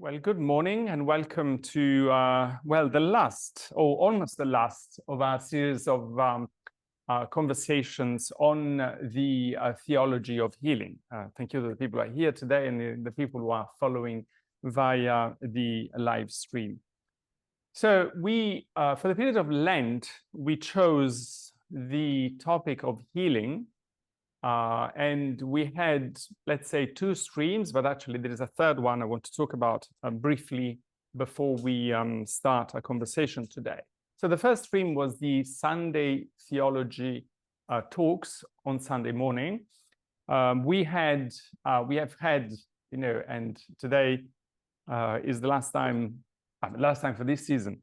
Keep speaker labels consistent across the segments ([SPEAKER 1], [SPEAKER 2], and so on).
[SPEAKER 1] Well, good morning and welcome to, the last, or almost the last, of our series of conversations on the theology of healing. Thank you to the people who are here today and the people who are following via the live stream. So we, for the period of Lent, we chose the topic of healing. And we had, let's say, two streams, but actually there is a third one I want to talk about briefly before we start our conversation today. So the first stream was the Sunday theology talks on Sunday morning. We have had, and today is the last time for this season.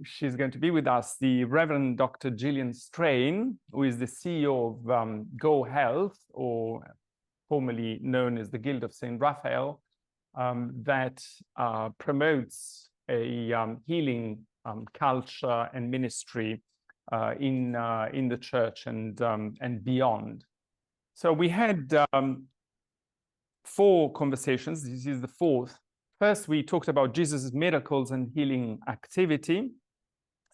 [SPEAKER 1] She's going to be with us, the Reverend Dr. Gillian Straine, who is the CEO of GoHealth, or formerly known as the Guild of St. Raphael, that promotes a healing culture and ministry in the church and beyond. So we had 4 conversations. This is the 4th. First, we talked about Jesus' miracles and healing activity.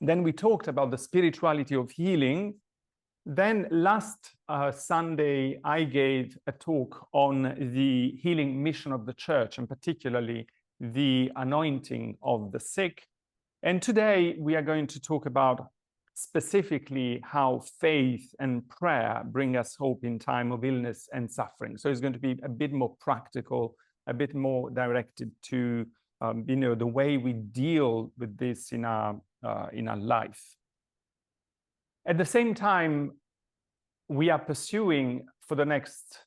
[SPEAKER 1] Then we talked about the spirituality of healing. Then last Sunday, I gave a talk on the healing mission of the church, and particularly the anointing of the sick. And today we are going to talk about specifically how faith and prayer bring us hope in time of illness and suffering. So it's going to be a bit more practical, a bit more directed to the way we deal with this in our life. At the same time, we are pursuing for the next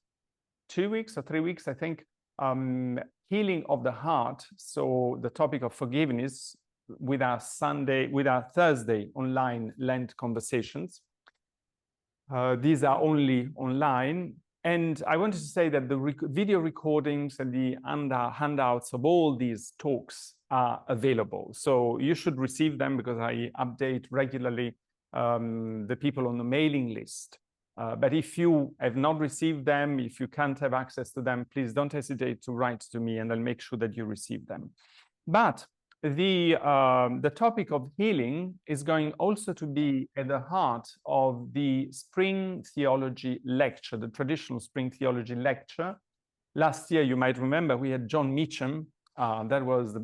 [SPEAKER 1] 2 weeks or 3 weeks, I think, healing of the heart. So the topic of forgiveness with our Thursday online Lent conversations. These are only online. And I wanted to say that the video recordings and the handouts of all these talks are available. So you should receive them because I update regularly the people on the mailing list. But if you have not received them, if you can't have access to them, please don't hesitate to write to me and I'll make sure that you receive them. But the topic of healing is going also to be at the heart of the Spring Theology Lecture, the traditional Spring Theology Lecture. Last year, you might remember, we had John Meacham. That was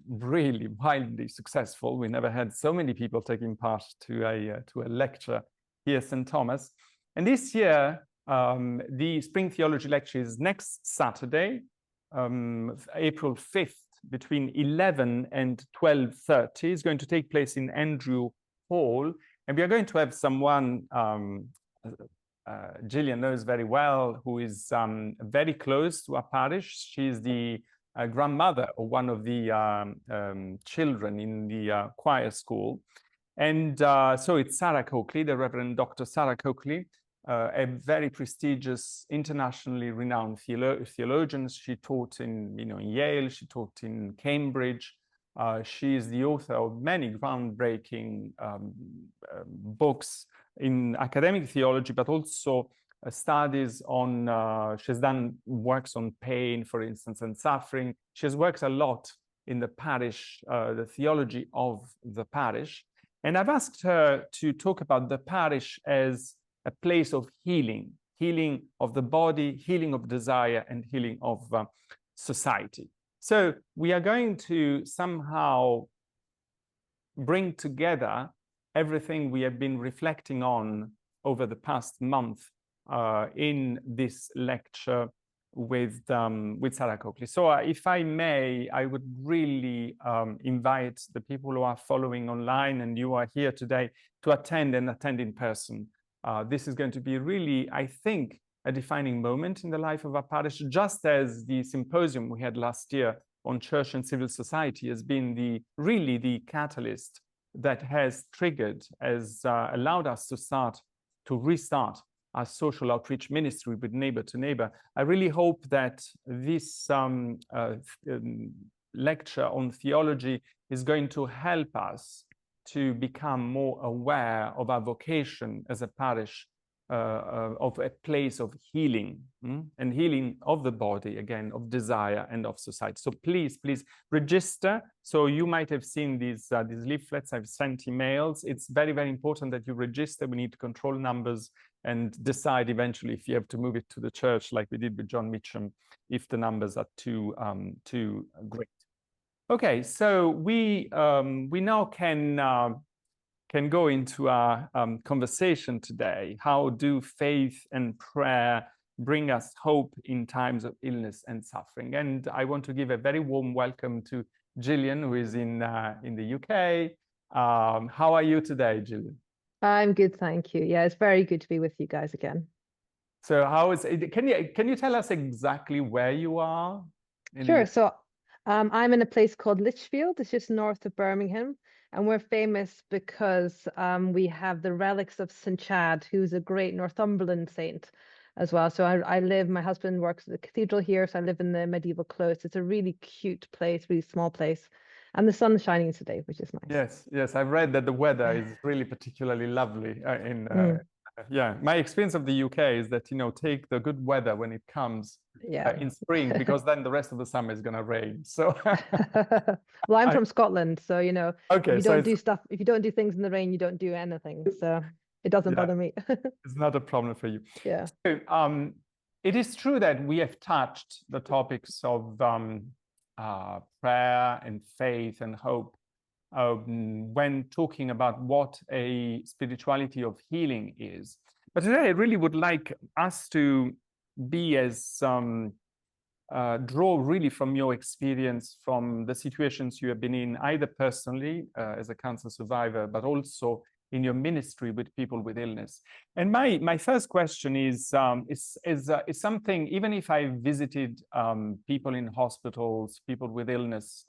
[SPEAKER 1] really wildly successful. We never had so many people taking part to a lecture here at St. Thomas. And this year, the Spring Theology Lecture is next Saturday, April 5th, between 11 and 12:30. It's going to take place in Andrew Hall. And we are going to have someone Gillian knows very well, who is very close to our parish. She's the grandmother of one of the children in the choir school. And so it's Sarah Coakley, the Reverend Dr. Sarah Coakley, a very prestigious, internationally renowned theologian. She taught in Yale, she taught in Cambridge. She is the author of many groundbreaking books in academic theology, but also studies on, she's done works on pain, for instance, and suffering. She has worked a lot in the parish, the theology of the parish. And I've asked her to talk about the parish as a place of healing of the body, healing of desire, and healing of society. So we are going to somehow bring together everything we have been reflecting on over the past month in this lecture with Sarah Coakley. So if I may, I would really invite the people who are following online and you are here today to attend in person. This is going to be really, I think, a defining moment in the life of our parish, just as the symposium we had last year on church and civil society has been really the catalyst that has triggered, has allowed us to restart our social outreach ministry with Neighbor to Neighbor. I really hope that this lecture on theology is going to help us to become more aware of our vocation as a parish of a place of healing, and healing of the body, again, of desire and of society. So please register. So you might have seen these leaflets. I've sent emails. It's very, very important that you register. We need to control numbers and decide eventually if you have to move it to the church, like we did with John Mitcham, if the numbers are too great. Okay, so we now can go into our conversation today. How do faith and prayer bring us hope in times of illness and suffering? And I want to give a very warm welcome to Gillian, who is in the UK. How are you today, Gillian?
[SPEAKER 2] I'm good, thank you. Yeah, it's very good to be with you guys again.
[SPEAKER 1] So how is it? Can you tell us exactly where you are?
[SPEAKER 2] Sure. So I'm in a place called Lichfield. It's just north of Birmingham. And we're famous because we have the relics of St Chad, who's a great Northumberland saint as well. So my husband works at the cathedral here, so I live in the medieval close. It's a really cute place, really small place. And the sun's shining today, which is nice.
[SPEAKER 1] Yes, I've read that the weather is really particularly lovely yeah, my experience of the UK is that, take the good weather when it comes in spring, because then the rest of the summer is going to rain. So
[SPEAKER 2] well, I'm from Scotland, so
[SPEAKER 1] okay,
[SPEAKER 2] if you don't do things in the rain, you don't do anything. So it doesn't bother me.
[SPEAKER 1] It's not a problem for you.
[SPEAKER 2] Yeah.
[SPEAKER 1] So it is true that we have touched the topics of prayer and faith and hope when talking about what a spirituality of healing is. But today I really would like us to be as draw really from your experience, from the situations you have been in, either personally as a cancer survivor, but also in your ministry with people with illness. And my first question is something, even if I visited people in hospitals, people with illness,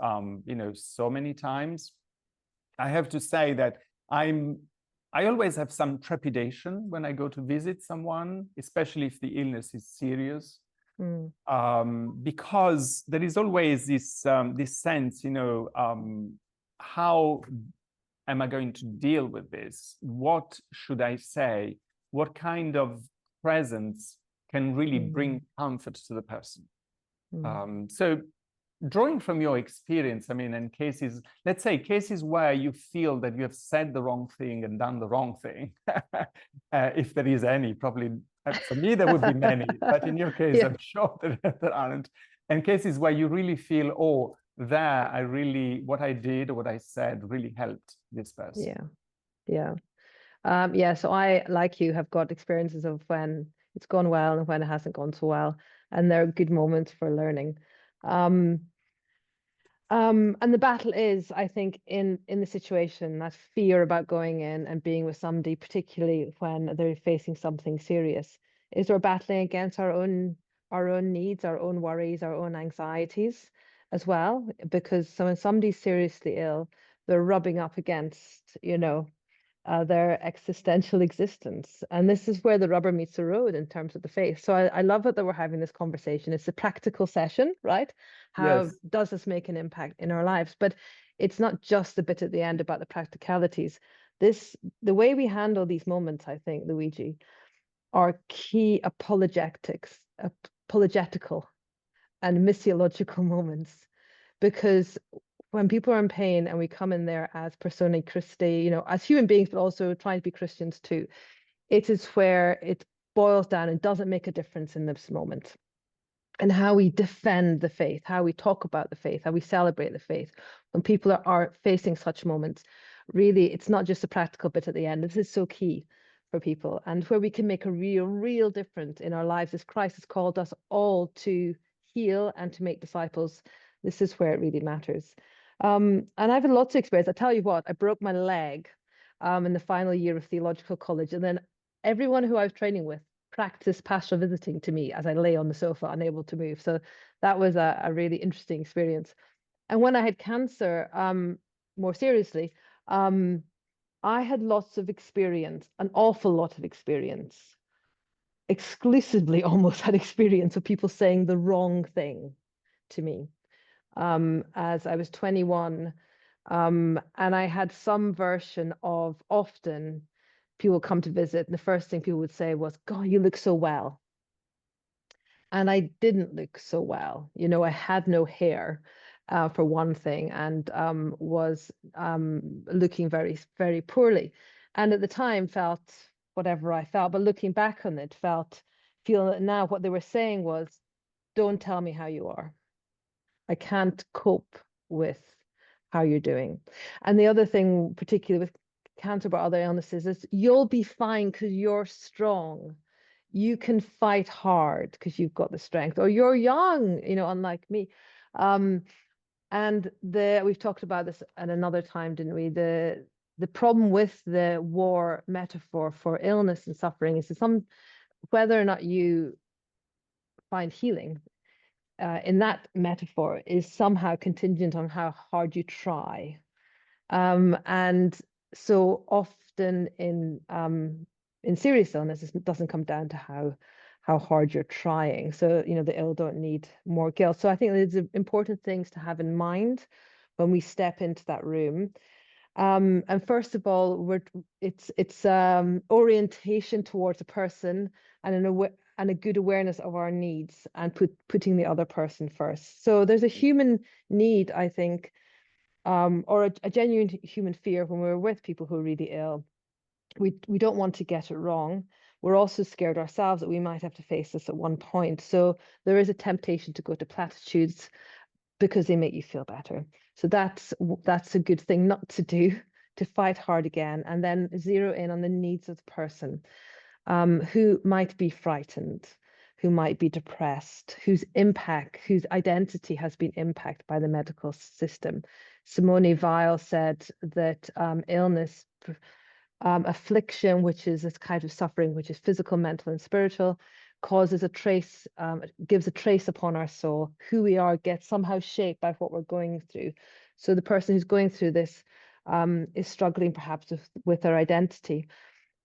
[SPEAKER 1] so many times, I have to say that I always have some trepidation when I go to visit someone, especially if the illness is serious, because there is always this sense, how am I going to deal with this? What should I say? What kind of presence can really bring comfort to the person? So drawing from your experience, and cases, let's say cases where you feel that you have said the wrong thing and done the wrong thing, if there is any, probably for me there would be many, but in your case, I'm sure that there aren't. And cases where you really feel, oh, what I did or what I said really helped this person.
[SPEAKER 2] So I, like you, have got experiences of when it's gone well and when it hasn't gone so well, and there are good moments for learning. And the battle is, I think, in the situation, that fear about going in and being with somebody, particularly when they're facing something serious. Is we're battling against our own needs, our own worries, our own anxieties as well, because when somebody's seriously ill, they're rubbing up against, their existential existence. And this is where the rubber meets the road in terms of the faith. So I love it that we're having this conversation. It's a practical session, right? How does this make an impact in our lives? But it's not just the bit at the end about the practicalities. The way we handle these moments, I think, Luigi, are key apologetical and missiological moments. Because when people are in pain and we come in there as personae Christi, as human beings, but also trying to be Christians too, it is where it boils down and doesn't make a difference in this moment. And how we defend the faith, how we talk about the faith, how we celebrate the faith. When people are facing such moments, really, it's not just a practical bit at the end. This is so key for people, and where we can make a real difference in our lives as Christ has called us all to heal and to make disciples. This is where it really matters. And I've had lots of experience. I tell you what, I broke my leg in the final year of theological college, and then everyone who I was training with practiced pastoral visiting to me as I lay on the sofa, unable to move. So that was a really interesting experience. And when I had cancer, more seriously, I had lots of experience, an awful lot of experience, exclusively almost had experience of people saying the wrong thing to me. As I was 21, and I had some version of often people come to visit, and the first thing people would say was, God, you look so well. And I didn't look so well. You know, I had no hair, for one thing, and was looking very, very poorly. And at the time felt whatever I felt, but looking back on it, feel that now what they were saying was, don't tell me how you are. I can't cope with how you're doing. And the other thing, particularly with cancer but other illnesses, is you'll be fine because you're strong. You can fight hard because you've got the strength, or you're young, you know, unlike me. And we've talked about this at another time, didn't we? The problem with the war metaphor for illness and suffering is whether or not you find healing in that metaphor is somehow contingent on how hard you try. And so often in serious illness, it doesn't come down to how hard you're trying. So, you know, the ill don't need more guilt. So I think there's important things to have in mind when we step into that room. And first of all, it's orientation towards a person and a good awareness of our needs, and putting the other person first. So there's a human need, I think, or a genuine human fear when we're with people who are really ill. We don't want to get it wrong. We're also scared ourselves that we might have to face this at one point. So there is a temptation to go to platitudes because they make you feel better. So that's a good thing not to do, to fight hard again, and then zero in on the needs of the person who might be frightened, who might be depressed, whose identity has been impacted by the medical system. Simone Weil said that illness, affliction, which is this kind of suffering, which is physical, mental, and spiritual, causes a trace, gives a trace upon our soul. Who we are gets somehow shaped by what we're going through. So the person who's going through this is struggling perhaps with their identity.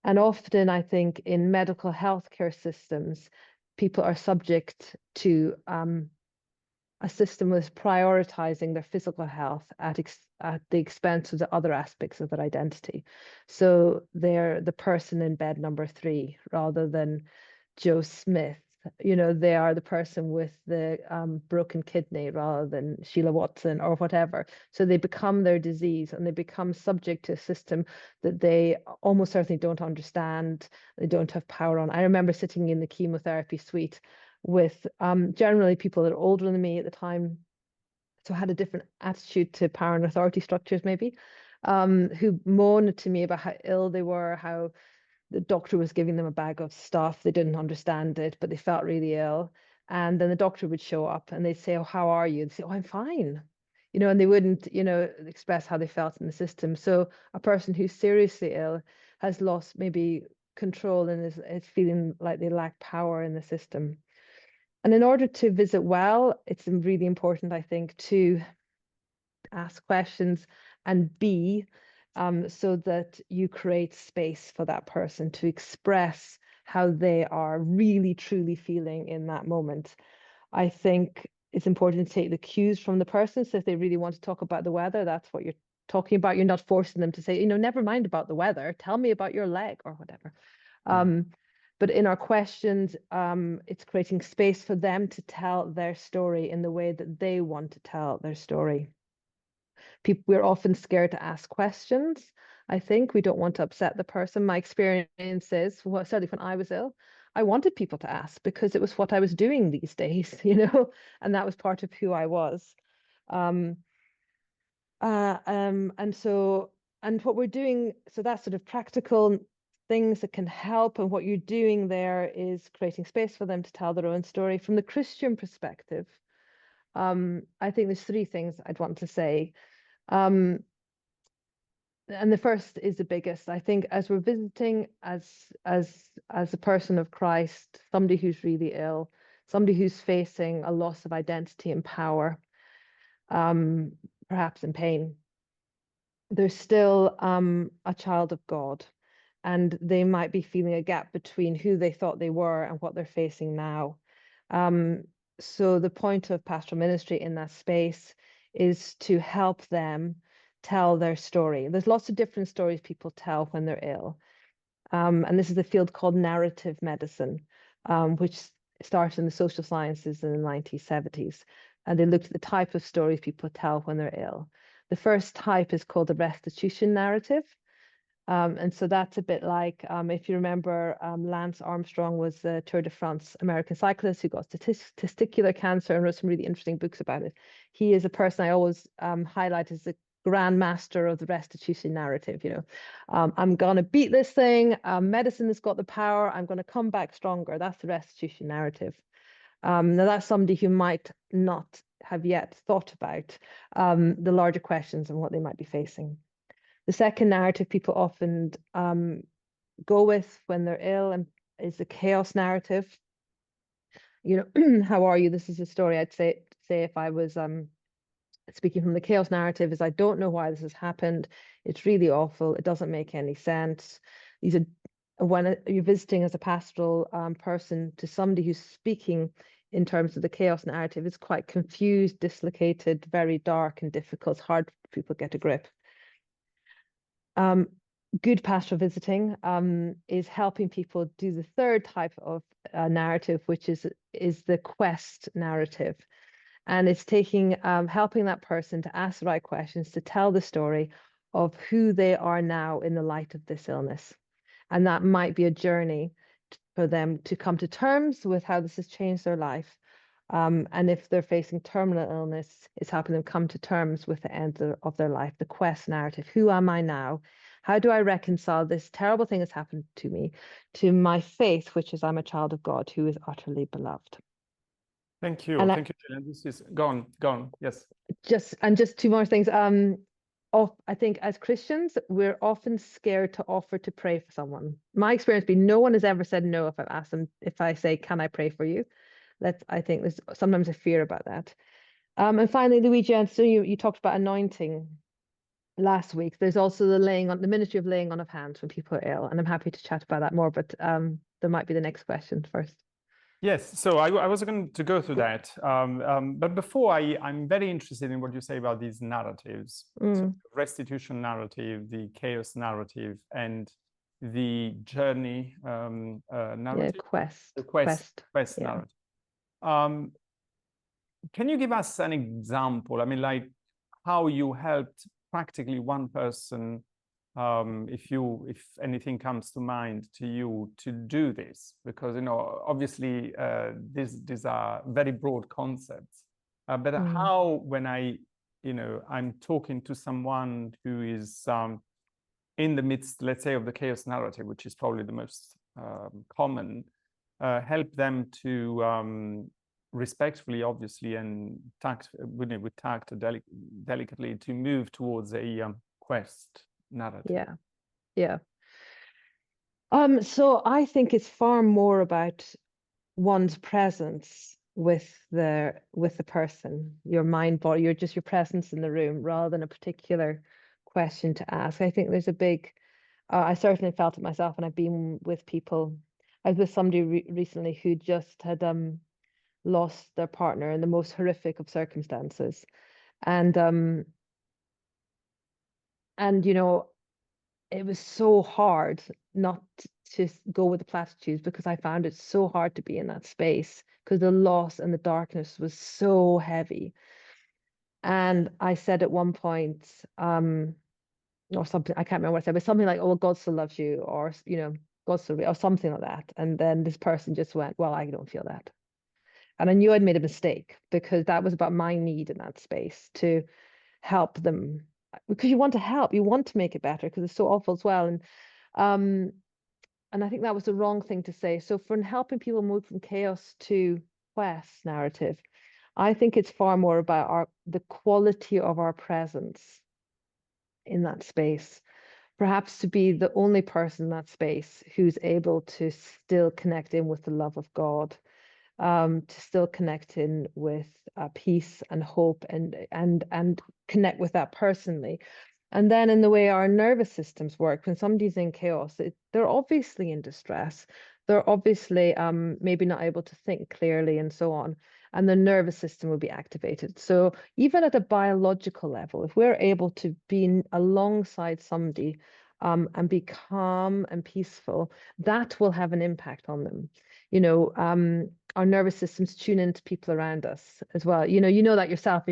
[SPEAKER 2] And often, I think, in medical healthcare systems, people are subject to a system that's prioritizing their physical health at the expense of the other aspects of their identity. So they're the person in bed number 3 rather than Joe Smith. You know, they are the person with the broken kidney rather than Sheila Watson or whatever. So they become their disease, and they become subject to a system that they almost certainly don't understand, they don't have power on. I remember sitting in the chemotherapy suite with generally people that are older than me at the time, so had a different attitude to power and authority structures maybe, who moaned to me about how ill they were, how the doctor was giving them a bag of stuff. They didn't understand it, but they felt really ill. And then the doctor would show up and they'd say, oh, how are you? And say, oh, I'm fine. You know, and they wouldn't, you know, express how they felt in the system. So a person who's seriously ill has lost maybe control and is feeling like they lack power in the system. And in order to visit well, it's really important, I think, to ask questions and be so that you create space for that person to express how they are really, truly feeling in that moment. I think it's important to take the cues from the person. So if they really want to talk about the weather, that's what you're talking about. You're not forcing them to say, you know, never mind about the weather. Tell me about your leg or whatever. But in our questions, it's creating space for them to tell their story in the way that they want to tell their story. We're often scared to ask questions. I think we don't want to upset the person. My experience is, well, certainly when I was ill, I wanted people to ask because it was what I was doing these days, you know, and that was part of who I was. And what we're doing, so that's sort of practical things that can help, and what you're doing there is creating space for them to tell their own story. From the Christian perspective, I think there's 3 things I'd want to say. And the first is the biggest. I think as we're visiting as a person of Christ, somebody who's really ill, somebody who's facing a loss of identity and power, perhaps in pain, they're still a child of God, and they might be feeling a gap between who they thought they were and what they're facing now. So the point of pastoral ministry in that space is to help them tell their story. There's lots of different stories people tell when they're ill. And this is a field called narrative medicine, which started in the social sciences in the 1970s. And they looked at the type of stories people tell when they're ill. The first type is called the restitution narrative. And so that's a bit like, if you remember, Lance Armstrong was the Tour de France American cyclist who got testicular cancer and wrote some really interesting books about it. He is a person I always highlight as the grand master of the restitution narrative. I'm going to beat this thing. Medicine has got the power. I'm going to come back stronger. That's the restitution narrative. Now that's somebody who might not have yet thought about the larger questions and what they might be facing. The second narrative people often go with when they're ill and is the chaos narrative. How are you? This is a story I'd say if I was speaking from the chaos narrative is I don't know why this has happened. It's really awful. It doesn't make any sense. These are when you're visiting as a pastoral person to somebody who's speaking in terms of the chaos narrative, it's quite confused, dislocated, very dark and difficult. It's hard for people to get a grip. Good pastoral visiting is helping people do the third type of narrative, which is the quest narrative. And it's taking, helping that person to ask the right questions, to tell the story of who they are now in the light of this illness. And that might be a journey for them to come to terms with how this has changed their life. And if they're facing terminal illness, it's helping them come to terms with the end of their life, the quest narrative. Who am I now? How do I reconcile this terrible thing that's happened to me to my faith, which is I'm a child of God who is utterly beloved?
[SPEAKER 1] Thank you. Thank you, Gillian. This is gone. Yes. Just
[SPEAKER 2] two more things. I think as Christians, we're often scared to offer to pray for someone. My experience has been no one has ever said no if I've asked them, if I say, can I pray for you? I think there's sometimes a fear about that. And finally, Luigi, so you talked about anointing last week. There's also the ministry of laying on of hands when people are ill. And I'm happy to chat about that more, but there might be the next question first.
[SPEAKER 1] Yes, so I was going to go through that. But before, I'm very interested in what you say about these narratives. So restitution narrative, the chaos narrative, and the journey narrative.
[SPEAKER 2] Yeah,
[SPEAKER 1] the quest
[SPEAKER 2] yeah.
[SPEAKER 1] narrative. Can you give us an example? I mean, like how you helped practically one person, if anything comes to mind to you, to do this, because obviously these are very broad concepts. But how, when I'm talking to someone who is in the midst, let's say, of the chaos narrative, which is probably the most common, help them to respectfully, obviously, and with tact, delicately, to move towards a quest narrative.
[SPEAKER 2] Yeah. So I think it's far more about one's presence with the person, your mind, body, your presence in the room, rather than a particular question to ask. I think there's a big. I certainly felt it myself, and I've been with people. I was with somebody recently who just had lost their partner in the most horrific of circumstances, and it was so hard not to go with the platitudes, because I found it so hard to be in that space because the loss and the darkness was so heavy. And I said at one point, or something, I can't remember what I said, but something like, "Oh, well, God still loves you," or God still, or something like that. And then this person just went, "Well, I don't feel that." And I knew I'd made a mistake, because that was about my need in that space to help them, because you want to help, you want to make it better, because it's so awful as well. And I think that was the wrong thing to say. So for helping people move from chaos to quest narrative, I think it's far more about the quality of our presence in that space. Perhaps to be the only person in that space who's able to still connect in with the love of God, to still connect in with peace and hope, and connect with that personally. And then in the way our nervous systems work, when somebody's in chaos, they're obviously in distress. They're obviously maybe not able to think clearly and so on. And the nervous system will be activated. So even at a biological level, if we're able to be alongside somebody and be calm and peaceful, that will have an impact on them. You know, our nervous systems tune into people around us as well. You know that yourself.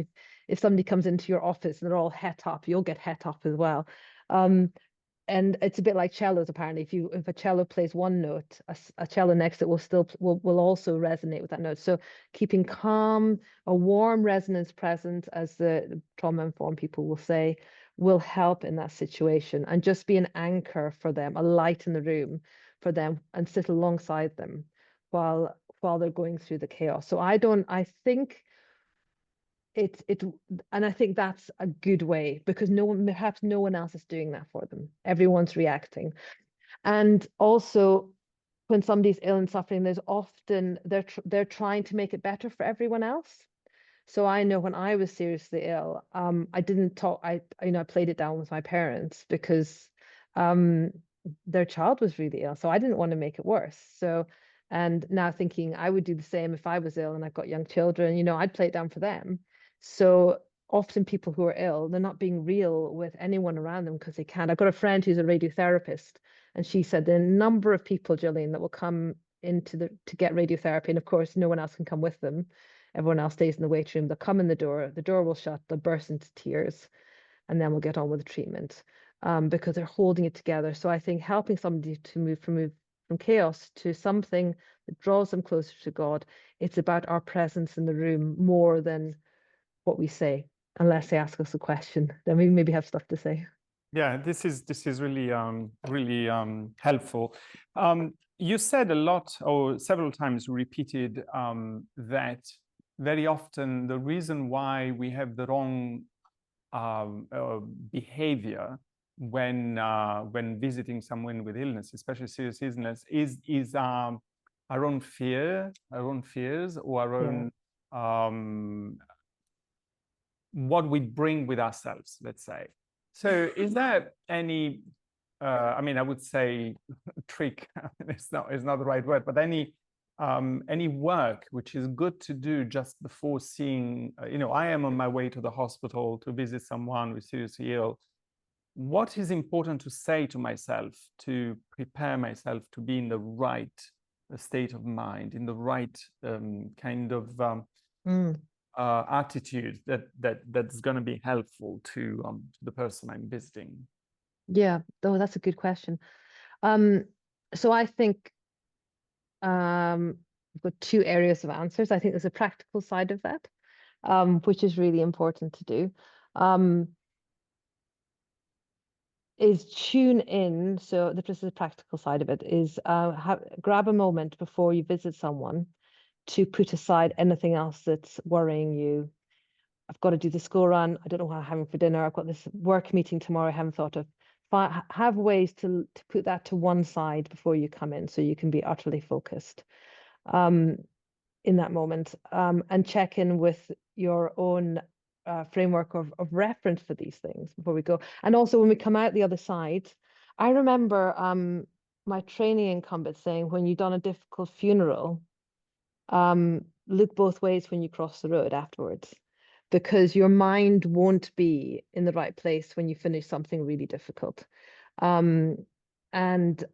[SPEAKER 2] If somebody comes into your office and they're all het up, you'll get het up as well. And it's a bit like cellos, apparently. If a cello plays one note, a cello next to it will also resonate with that note. So keeping calm, a warm resonance present, as the trauma-informed people will say, will help in that situation, and just be an anchor for them, a light in the room for them, and sit alongside them while they're going through the chaos. So I think and I think that's a good way, because perhaps no one else is doing that for them. Everyone's reacting. And also, when somebody's ill and suffering, there's often they're trying to make it better for everyone else. So I know when I was seriously ill, I didn't talk. I played it down with my parents because their child was really ill. So I didn't want to make it worse. So, and now thinking I would do the same if I was ill and I've got young children, I'd play it down for them. So often people who are ill, they're not being real with anyone around them because they can't. I've got a friend who's a radiotherapist, and she said the number of people, Gillian, that will come to get radiotherapy, and of course no one else can come with them. Everyone else stays in the waiting room. They'll come in the door will shut, they'll burst into tears, and then we'll get on with the treatment because they're holding it together. So I think helping somebody to move from chaos to something that draws them closer to God, it's about our presence in the room more than what we say, unless they ask us a question. Then we maybe have stuff to say.
[SPEAKER 1] Yeah, this is really really helpful. You said a lot, or several times repeated, that very often the reason why we have the wrong behavior when visiting someone with illness, especially serious illness, is our own fears, or our own what we bring with ourselves, let's say. So is there any, I mean, I would say trick, it's not the right word, but any work which is good to do just before seeing, I am on my way to the hospital to visit someone who's seriously ill. What is important to say to myself to prepare myself to be in the right state of mind, in the right kind of attitude that's going to be helpful to the person I'm visiting?
[SPEAKER 2] Yeah, that's a good question. So I think we've got two areas of answers. I think there's a practical side of that, which is really important to do. Is tune in. So this is the practical side of it, is grab a moment before you visit someone to put aside anything else that's worrying you. I've got to do the school run. I don't know what I'm having for dinner. I've got this work meeting tomorrow I haven't thought of. Have ways to put that to one side before you come in, so you can be utterly focused in that moment, and check in with your own framework of reference for these things before we go. And also when we come out the other side, I remember my training incumbent saying, when you've done a difficult funeral, look both ways when you cross the road afterwards, because your mind won't be in the right place when you finish something really difficult. And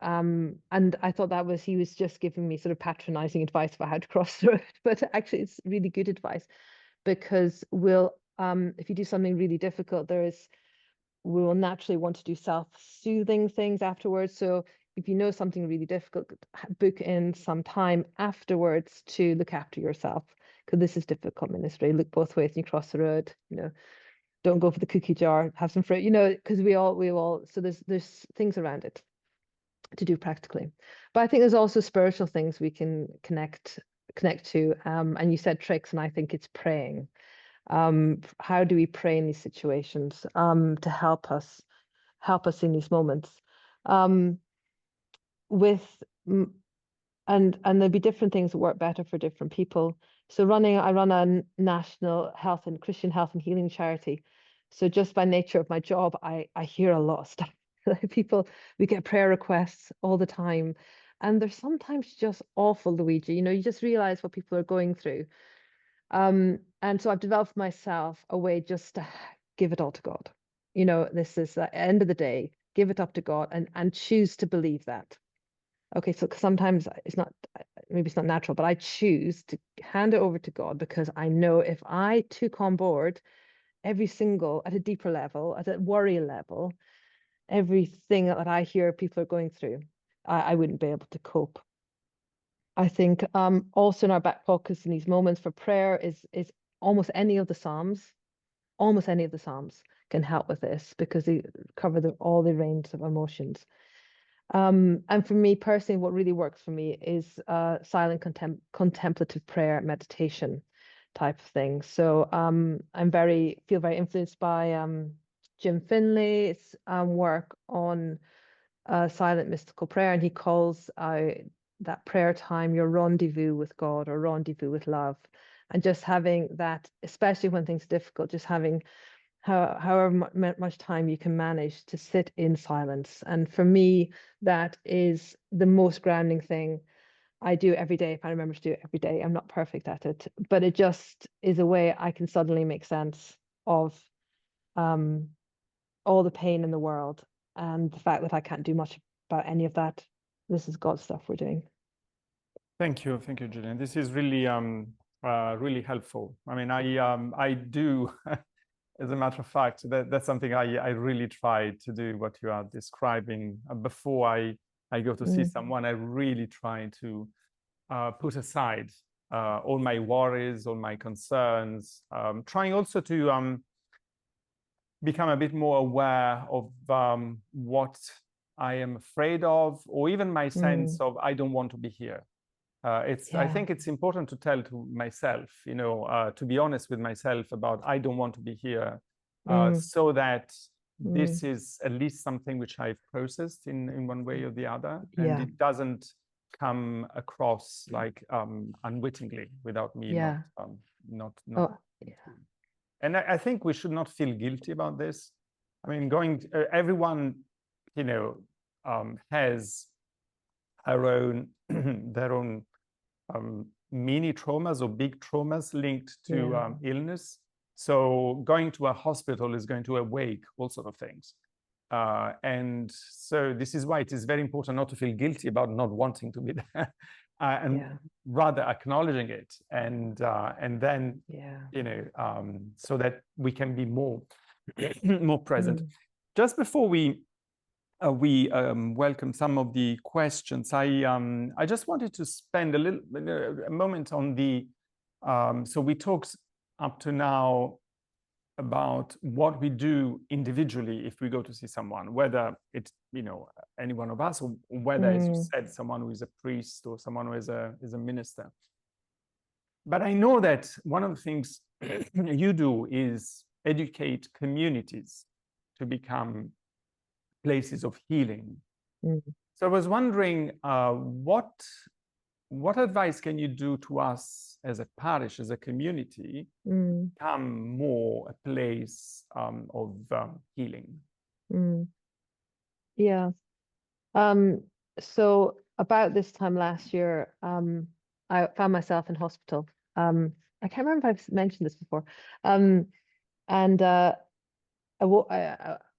[SPEAKER 2] I thought he was just giving me sort of patronizing advice about how to cross the road, but actually it's really good advice, because if you do something really difficult, we will naturally want to do self-soothing things afterwards. So if you know something really difficult, book in some time afterwards to look after yourself, because this is difficult ministry. Look both ways when you cross the road. Don't go for the cookie jar. Have some fruit. Because we all. So there's things around it to do practically, but I think there's also spiritual things we can connect to. And you said tricks, and I think it's praying. How do we pray in these situations to help us in these moments? And there'll be different things that work better for different people. So I run a national health and Christian health and healing charity. So just by nature of my job, I hear a lot of stuff. We get prayer requests all the time, and they're sometimes just awful, Luigi. You just realize what people are going through. And so I've developed myself a way just to give it all to God. This is, at the end of the day, give it up to God, and choose to believe that. Okay, so sometimes it's not, maybe it's not natural, but I choose to hand it over to God, because I know if I took on board every single, at a deeper level, at a worry level, everything that I hear people are going through, I wouldn't be able to cope. I think also in our back pockets in these moments for prayer is almost any of the Psalms. Almost any of the Psalms can help with this, because they cover all the range of emotions. And for me personally, what really works for me is silent contemplative prayer, meditation type of thing. So I'm feel very influenced by Jim Finlay's work on silent mystical prayer, and he calls that prayer time your rendezvous with God, or rendezvous with love. And just having that, especially when things are difficult, just having however much time you can manage to sit in silence. And for me, that is the most grounding thing I do every day. If I remember to do it every day, I'm not perfect at it, but it just is a way I can suddenly make sense of all the pain in the world, and the fact that I can't do much about any of that. This is God's stuff we're doing.
[SPEAKER 1] Thank you, Gillian. This is really really helpful. I mean, I do. As a matter of fact, that's something I really try to do, what you are describing. Before I go to see someone, I really try to put aside all my worries, all my concerns, trying also to become a bit more aware of what I am afraid of, or even my sense of I don't want to be here. I think it's important to tell to myself, to be honest with myself about I don't want to be here, so that this is at least something which I've processed in one way or the other, and it doesn't come across like unwittingly without me not. And I think we should not feel guilty about this. I mean, everyone, has their own mini traumas or big traumas linked to illness. So going to a hospital is going to awake all sorts of things. And so this is why it is very important not to feel guilty about not wanting to be there, and rather acknowledging it, and then so that we can be more present. Just before we welcome some of the questions, I just wanted to spend a moment on the so we talked up to now about what we do individually if we go to see someone, whether it's any one of us, or whether, as you said, someone who is a priest or someone who is a minister. But I know that one of the things you do is educate communities to become places of healing. So I was wondering, what advice can you do to us as a parish, as a community, become more a place of healing?
[SPEAKER 2] So about this time last year, I found myself in hospital. I can't remember if I've mentioned this before. And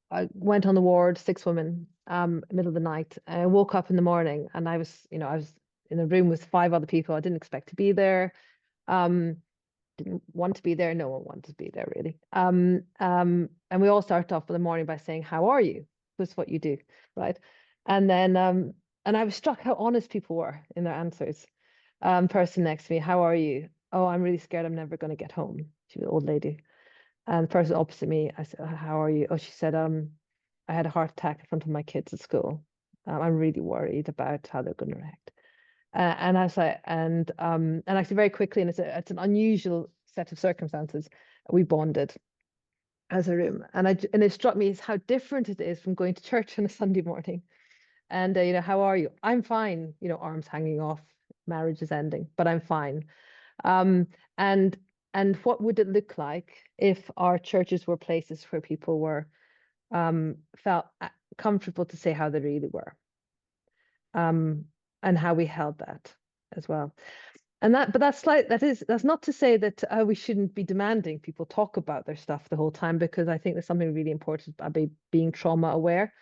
[SPEAKER 2] I went on the ward, 6 women, middle of the night. And I woke up in the morning, and I was in a room with 5 other people. I didn't expect to be there. Didn't want to be there. No one wanted to be there, really. And we all started off the morning by saying, "How are you?" That's what you do, right? And then and I was struck how honest people were in their answers. Person next to me, "How are you?" "Oh, I'm really scared. I'm never going to get home." She was an old lady. And the person opposite me, I said, "How are you?" "Oh," she said, "I had a heart attack in front of my kids at school. I'm really worried about how they're going to react." And I was like, and actually very quickly, and it's an unusual set of circumstances, we bonded as a room. And it struck me as how different it is from going to church on a Sunday morning. And "How are you?" "I'm fine." Arms hanging off, marriage is ending, but I'm fine. And what would it look like if our churches were places where people were felt comfortable to say how they really were, and how we held that as well. And that's not to say that we shouldn't be demanding people talk about their stuff the whole time, because I think there's something really important about being trauma aware.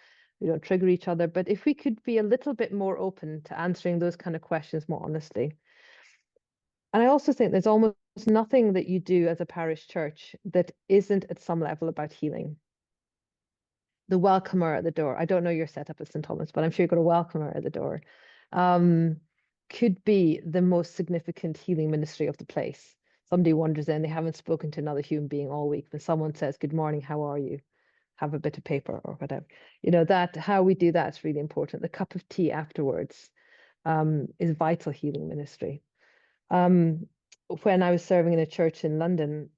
[SPEAKER 2] we don't trigger each other. But if we could be a little bit more open to answering those kind of questions more honestly. And I also think there's almost nothing that you do as a parish church that isn't at some level about healing. The welcomer at the door, I don't know your setup at St. Thomas, but I'm sure you've got a welcomer at the door, could be the most significant healing ministry of the place. Somebody wanders in, they haven't spoken to another human being all week, but someone says, "Good morning, how are you? Have a bit of paper," or whatever. You know, that how we do that is really important. The cup of tea afterwards is vital healing ministry. When I was serving in a church in London,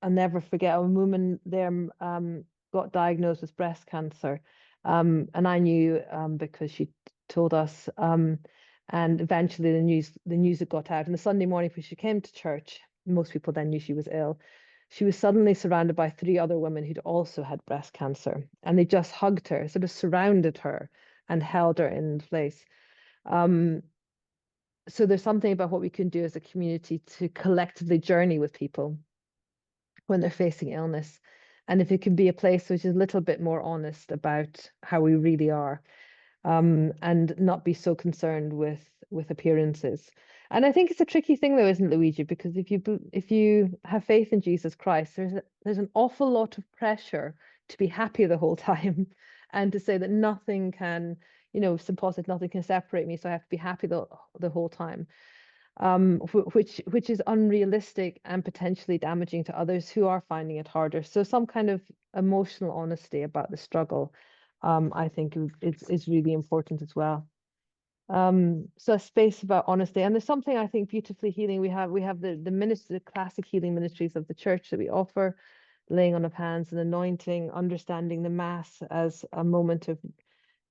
[SPEAKER 2] I'll never forget a woman there got diagnosed with breast cancer. And I knew because she told us, and eventually the news had got out. And the Sunday morning when she came to church, most people then knew she was ill. She was suddenly surrounded by 3 other women who'd also had breast cancer, and they just hugged her, sort of surrounded her and held her in place. So there's something about what we can do as a community to collectively journey with people when they're facing illness. And if it can be a place which is a little bit more honest about how we really are, and not be so concerned with appearances. And I think it's a tricky thing though, isn't it, Luigi? Because if you have faith in Jesus Christ, there's an awful lot of pressure to be happy the whole time and to say that nothing can, you know, supposed nothing can separate me, so I have to be happy the whole time. Which is unrealistic and potentially damaging to others who are finding it harder. So some kind of emotional honesty about the struggle, I think is really important as well. So a space about honesty, and there's something I think beautifully healing. We have the classic healing ministries of the church that we offer, laying on of hands and anointing, understanding the Mass as a moment of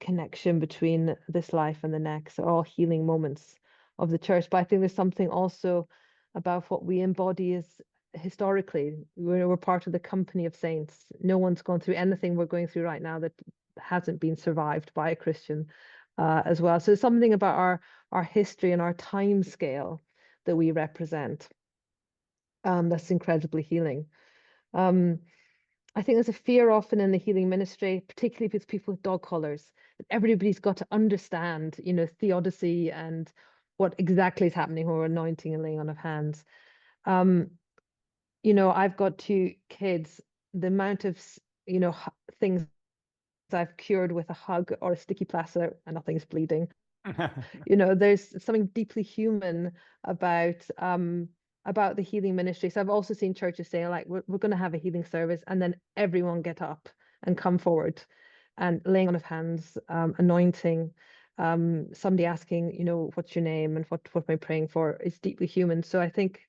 [SPEAKER 2] connection between this life and the next, all healing moments of the church. But I think there's something also about what we embody as historically. We're part of the company of saints. No one's gone through anything we're going through right now that hasn't been survived by a Christian as well. So there's something about our history and our time scale that we represent that's incredibly healing. I think there's a fear often in the healing ministry, particularly with people with dog collars, that everybody's got to understand, you know, theodicy and what exactly is happening when we're anointing and laying on of hands. You know, I've got 2 kids. The amount of, you know, things I've cured with a hug or a sticky plaster and nothing's bleeding. You know, there's something deeply human about the healing ministry. So I've also seen churches saying, like, we're going to have a healing service, and then everyone get up and come forward, and laying on of hands, anointing, somebody asking, you know, what's your name and what am I praying for, is deeply human. So I think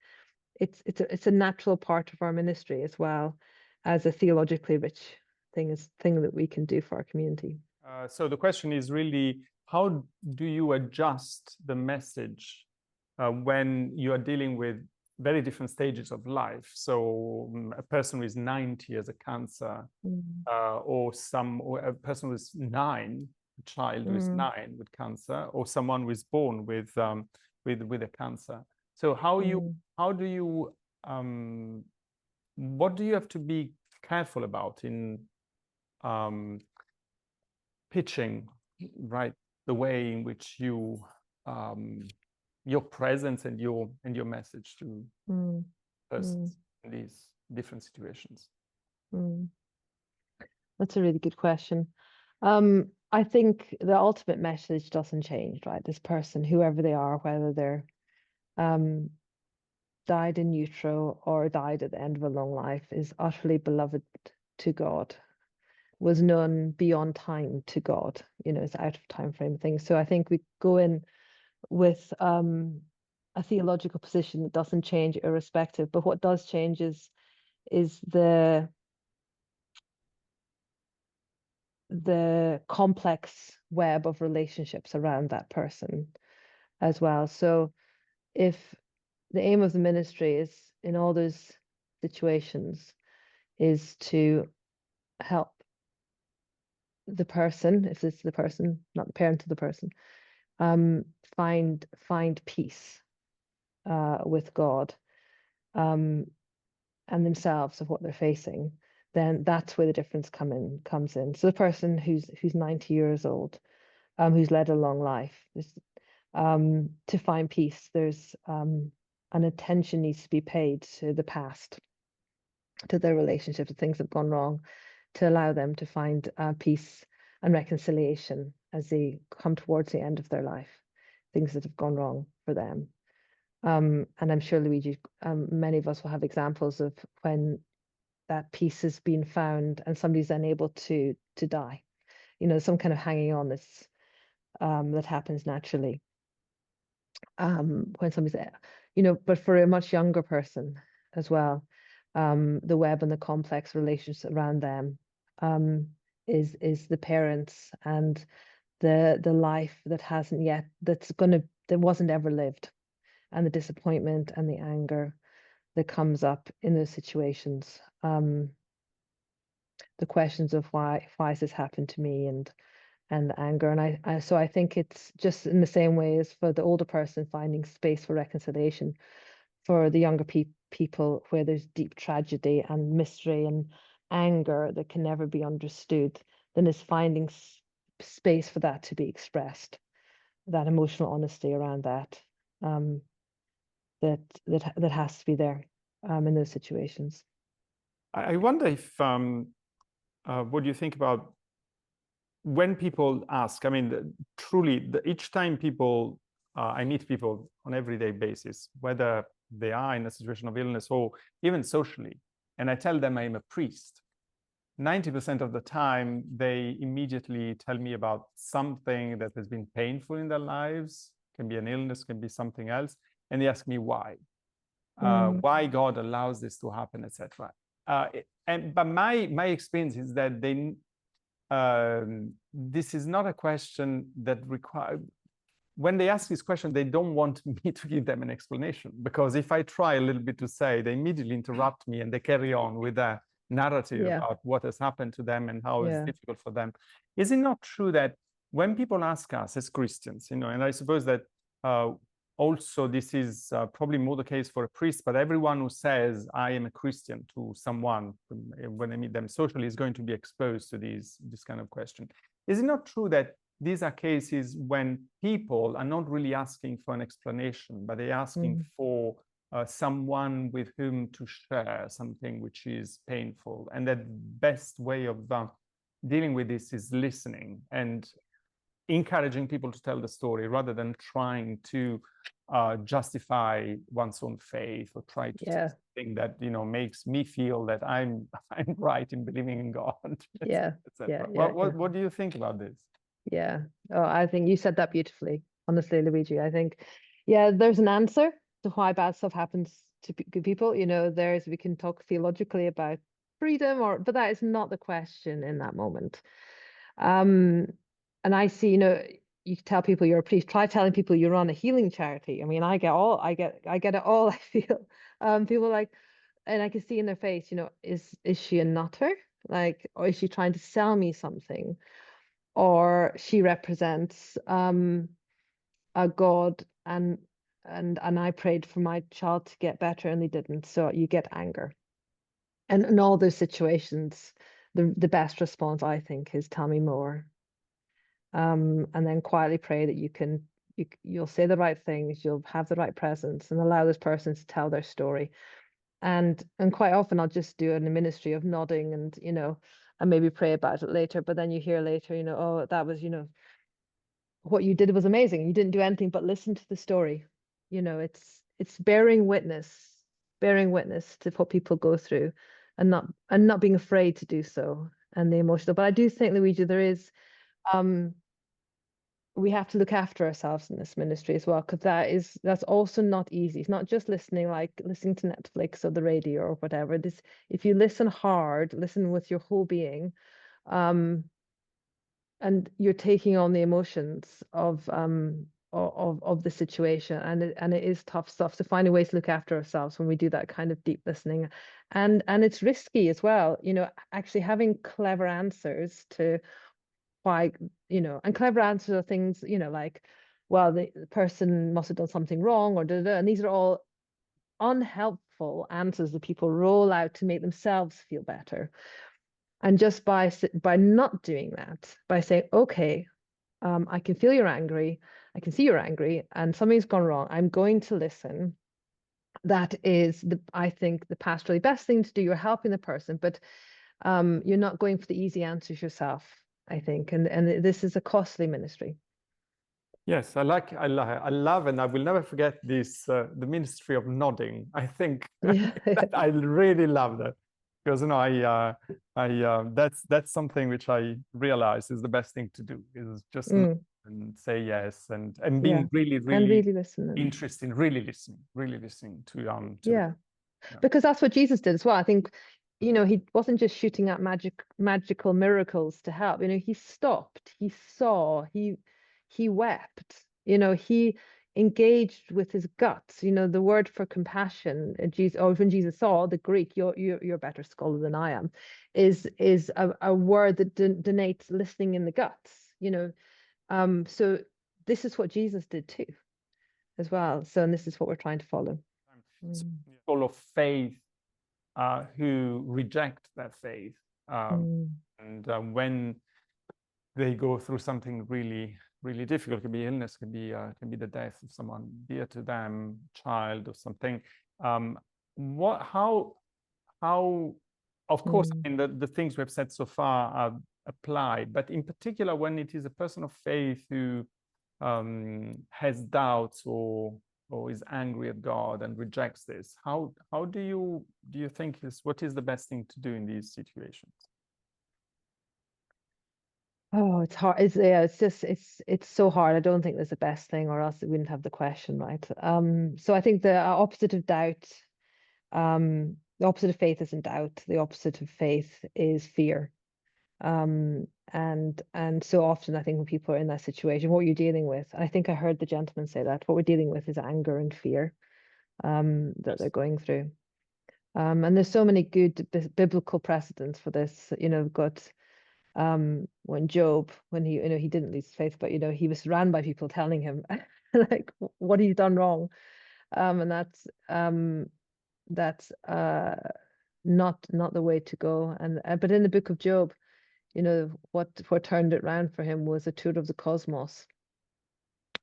[SPEAKER 2] it's a natural part of our ministry as well as a theologically rich thing that we can do for our community.
[SPEAKER 1] So the question is really, how do you adjust the message when you are dealing with very different stages of life? So a person who is 90 has a cancer, or a person who is 9, a child who is 9 with cancer, or someone who is born with a cancer. So what do you have to be careful about in pitching, right, the way in which you your presence and your message to persons in these different situations?
[SPEAKER 2] That's a really good question. I think the ultimate message doesn't change, right? This person, whoever they are, whether they're died in utero or died at the end of a long life, is utterly beloved to God, was known beyond time to God, you know, it's out of time frame things. So I think we go in with a theological position that doesn't change irrespective, but what does change is the complex web of relationships around that person as well. So if the aim of the ministry is, in all those situations, is to help the person, if it's the person, not the parent of the person, find peace with God and themselves of what they're facing, then that's where the difference comes in. So the person who's 90 years old, who's led a long life, to find peace, there's an attention needs to be paid to the past, to their relationships, to things that have gone wrong, to allow them to find peace and reconciliation as they come towards the end of their life, things that have gone wrong for them. And I'm sure, Luigi, many of us will have examples of when that peace has been found and somebody's then able to die. You know, some kind of hanging on that's that happens naturally. When somebody's, you know, but for a much younger person as well, the web and the complex relationships around them is the parents and the life that hasn't yet, that wasn't ever lived, and the disappointment and the anger that comes up in those situations. The questions of why has this happened to me, and the anger. And so I think it's just in the same way as for the older person finding space for reconciliation, for the younger people where there's deep tragedy and mystery and anger that can never be understood, then it's finding space for that to be expressed, that emotional honesty around that, that has to be there in those situations.
[SPEAKER 1] I wonder if what do you think about when people ask? I mean, truly, each time people I meet people on everyday basis, whether they are in a situation of illness or even socially, and I tell them I'm a priest, 90% of the time they immediately tell me about something that has been painful in their lives. Can be an illness, can be something else, and they ask me why God allows this to happen, etc. But my experience is that this is not a question that requires. When they ask this question, they don't want me to give them an explanation, because if I try a little bit to say, they immediately interrupt me and they carry on with a narrative about what has happened to them and how it's difficult for them. Is it not true that when people ask us as Christians, you know, and I suppose that also this is probably more the case for a priest, but everyone who says I am a Christian to someone when I meet them socially is going to be exposed to this kind of question. Is it not true that these are cases when people are not really asking for an explanation, but they're asking for someone with whom to share something which is painful, and that best way of dealing with this is listening and encouraging people to tell the story rather than trying to justify one's own faith or try to do something that, you know, makes me feel that I'm right in believing in God. What do you think about this?
[SPEAKER 2] Yeah. Oh, I think you said that beautifully. Honestly, Luigi, I think, there's an answer to why bad stuff happens to good people. You know, we can talk theologically about freedom, but that is not the question in that moment. And I see, you know, you tell people you're a priest, try telling people you run a healing charity. I mean, I get it all, I feel. People are like, and I can see in their face, you know, is she a nutter? Like, or is she trying to sell me something? Or she represents a God, and I prayed for my child to get better and they didn't. So you get anger. And in all those situations, the best response, I think, is tell me more. And then quietly pray that you'll say the right things, you'll have the right presence, and allow this person to tell their story. And quite often I'll just do in the ministry of nodding and, you know, and maybe pray about it later. But then you hear later, you know, oh, that was, you know, what you did was amazing. You didn't do anything but listen to the story. You know, it's bearing witness to what people go through, and not being afraid to do so, and the emotional. But I do think, Luigi, there is we have to look after ourselves in this ministry as well, because that's also not easy. It's not just listening to Netflix or the radio or whatever. If you listen hard, listen with your whole being, and you're taking on the emotions of the situation, and it is tough stuff. So finding ways to look after ourselves when we do that kind of deep listening, and it's risky as well. You know, actually having clever answers to why, you know, and clever answers are things, you know, like, well, the person must have done something wrong, or and these are all unhelpful answers that people roll out to make themselves feel better. And just by not doing that, by saying, okay, I can feel you're angry, I can see you're angry, and something's gone wrong, I'm going to listen. That is, I think, the pastorally best thing to do. You're helping the person, but you're not going for the easy answers yourself, I think. And this is a costly ministry.
[SPEAKER 1] Yes, I love, and I will never forget this, the ministry of nodding. I think I really love that, because that's something which I realize is the best thing to do, is just nod and say yes, and being really
[SPEAKER 2] listening,
[SPEAKER 1] interested, really listening to
[SPEAKER 2] yeah. Because that's what Jesus did as well. I think, he wasn't just shooting at magical miracles to help. He stopped, he saw, he wept, he engaged with his guts. The word for compassion, when Jesus saw, the Greek, you're a better scholar than I am, is a word that denotes listening in the guts. So this is what Jesus did too, as well. So, and this is what we're trying to follow.
[SPEAKER 1] People of faith who reject that faith, and when they go through something really difficult, could be illness, can be the death of someone dear to them, child or something. How of course, the things we've said so far are applied, but in particular when it is a person of faith who has doubts or is angry at God and rejects this, how do you think what is the best thing to do in these situations?
[SPEAKER 2] Oh, it's hard. It's so hard. I don't think there's a best thing, or else we wouldn't have the question, right? So I think the opposite of doubt, the opposite of faith isn't doubt. The opposite of faith is fear. And so often I think when people are in that situation, what you're dealing with, I think I heard the gentleman say that what we're dealing with is anger and fear that they're going through. And there's so many good biblical precedents for this. We've got when Job, when he didn't lose faith, but he was surrounded by people telling him like what he's done wrong, and that's not the way to go. And but in the book of Job, what turned it around for him was a tour of the cosmos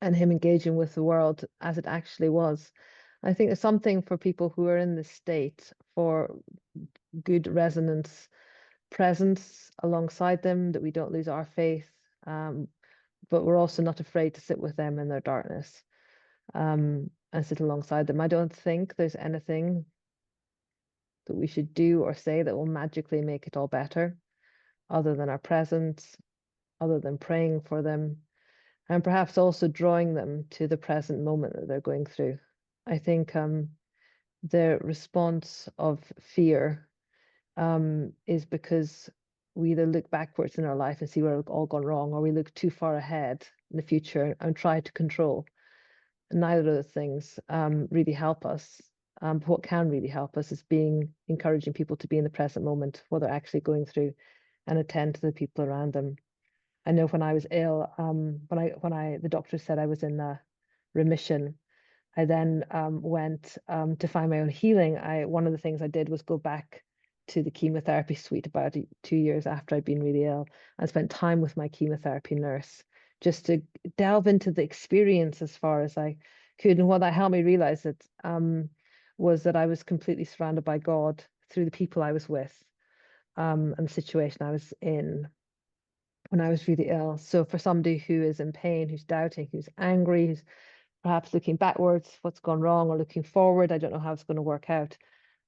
[SPEAKER 2] and him engaging with the world as it actually was. I think there's something for people who are in this state for good resonance presence alongside them, that we don't lose our faith, but we're also not afraid to sit with them in their darkness and sit alongside them. I don't think there's anything that we should do or say that will magically make it all better, other than our presence, other than praying for them, and perhaps also drawing them to the present moment that they're going through. I think the response of fear is because we either look backwards in our life and see where it's all gone wrong, or we look too far ahead in the future and try to control. And neither of those things really help us. But what can really help us is encouraging people to be in the present moment, what they're actually going through, and attend to the people around them. I know when I was ill, when the doctor said I was in remission, I then went to find my own healing. One of the things I did was go back to the chemotherapy suite about 2 years after I'd been really ill, and spent time with my chemotherapy nurse just to delve into the experience as far as I could. And what that helped me realize was that I was completely surrounded by God through the people I was with and the situation I was in when I was really ill. So for somebody who is in pain, who's doubting, who's angry, who's perhaps looking backwards, what's gone wrong, or looking forward, I don't know how it's going to work out,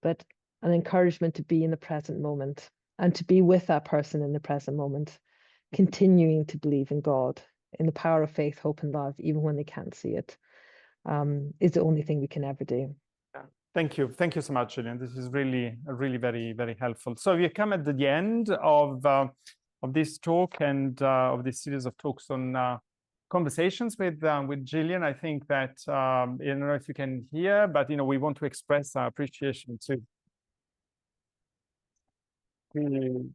[SPEAKER 2] but an encouragement to be in the present moment and to be with that person in the present moment, continuing to believe in God, in the power of faith, hope, and love, even when they can't see it, is the only thing we can ever do.
[SPEAKER 1] Thank you so much, Gillian. This is really very, very helpful. So we come at the end of this talk and of this series of talks on conversations with Gillian. I think that I don't know if you can hear, but we want to express our appreciation to you.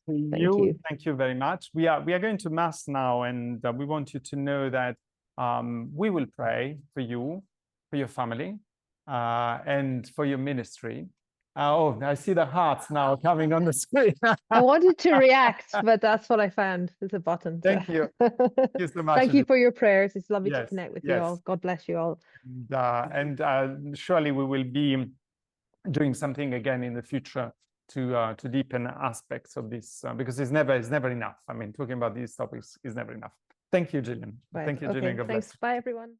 [SPEAKER 1] Thank you very much. We are going to Mass now, and we want you to know that we will pray for you, for your family, and for your ministry. Oh, I see the hearts now coming on the screen.
[SPEAKER 2] I wanted to react, but that's what I found. There's a button.
[SPEAKER 1] Thank you. Thank you so much.
[SPEAKER 2] Thank you for your prayers. It's lovely to
[SPEAKER 1] Yes,
[SPEAKER 2] connect with you
[SPEAKER 1] yes.
[SPEAKER 2] all. God bless you all.
[SPEAKER 1] And surely we will be doing something again in the future to deepen aspects of this, because it's never enough. I mean, talking about these topics is never enough. Thank you, Gillian.
[SPEAKER 2] Right.
[SPEAKER 1] Thank you,
[SPEAKER 2] Okay.
[SPEAKER 1] Gillian. God bless
[SPEAKER 2] Thanks.
[SPEAKER 1] you.
[SPEAKER 2] Bye, everyone.